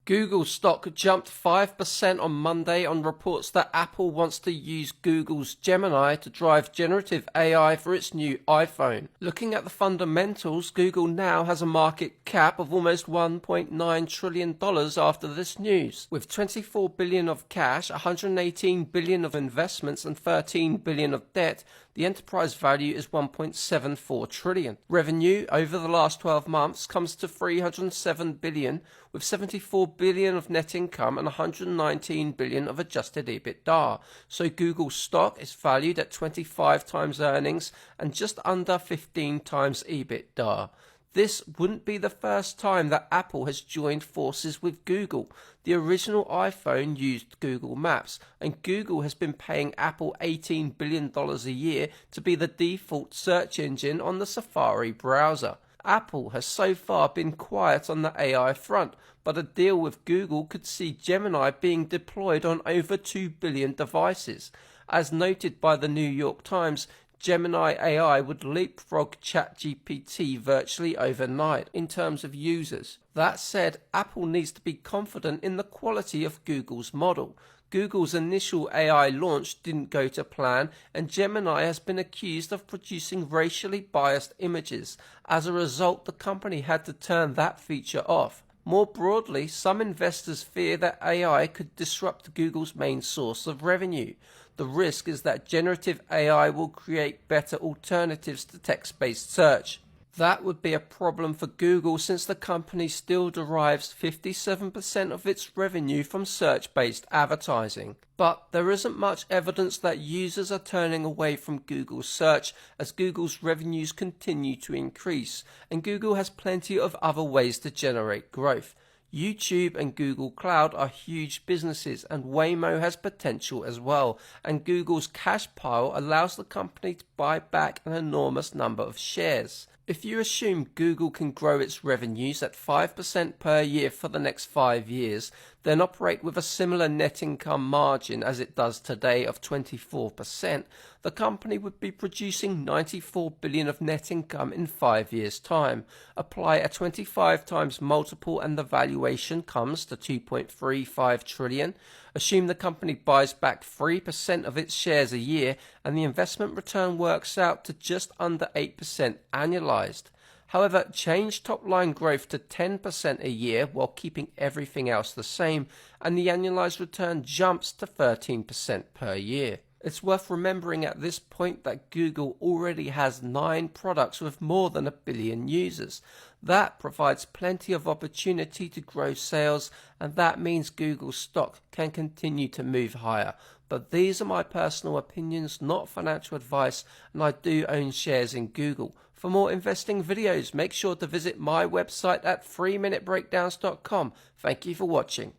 Google stock jumped 5% on Monday on reports that Apple wants to use Google's Gemini to drive generative AI for its new iPhone. Looking at the fundamentals, Google now has a market cap of almost $1.9 trillion after this news. With $24 billion of cash, $118 billion of investments and $13 billion of debt, the enterprise value is $1.74 trillion. Revenue over the last 12 months comes to $307 billion, with $74 billion of net income and $119 billion of adjusted EBITDA. So Google's stock is valued at 25 times earnings and just under 15 times EBITDA. This wouldn't be the first time that Apple has joined forces with Google. The original iPhone used Google Maps, and Google has been paying Apple $18 billion a year to be the default search engine on the Safari browser. Apple has so far been quiet on the AI front, but a deal with Google could see Gemini being deployed on over 2 billion devices. As noted by the New York Times, Gemini AI would leapfrog ChatGPT virtually overnight in terms of users. That said, Apple needs to be confident in the quality of Google's model. Google's initial AI launch didn't go to plan, and Gemini has been accused of producing racially biased images. As a result, the company had to turn that feature off. More broadly, some investors fear that AI could disrupt Google's main source of revenue. The risk is that generative AI will create better alternatives to text-based search. That would be a problem for Google, since the company still derives 57% of its revenue from search-based advertising. But there isn't much evidence that users are turning away from Google search, as Google's revenues continue to increase, and Google has plenty of other ways to generate growth. YouTube and Google Cloud are huge businesses, and Waymo has potential as well, and Google's cash pile allows the company to buy back an enormous number of shares. If you assume Google can grow its revenues at 5% per year for the next 5 years, then operate with a similar net income margin as it does today of 24%, the company would be producing $94 billion of net income in 5 years' time. Apply a 25 times multiple and the valuation comes to $2.35 trillion. Assume the company buys back 3% of its shares a year, and the investment return works out to just under 8% annualized. However, change top-line growth to 10% a year while keeping everything else the same, and the annualized return jumps to 13% per year. It's worth remembering at this point that Google already has 9 products with more than 1 billion users. That provides plenty of opportunity to grow sales, and that means Google's stock can continue to move higher. But these are my personal opinions, not financial advice, and I do own shares in Google. For more investing videos, make sure to visit my website at 3minutebreakdowns.com. Thank you for watching.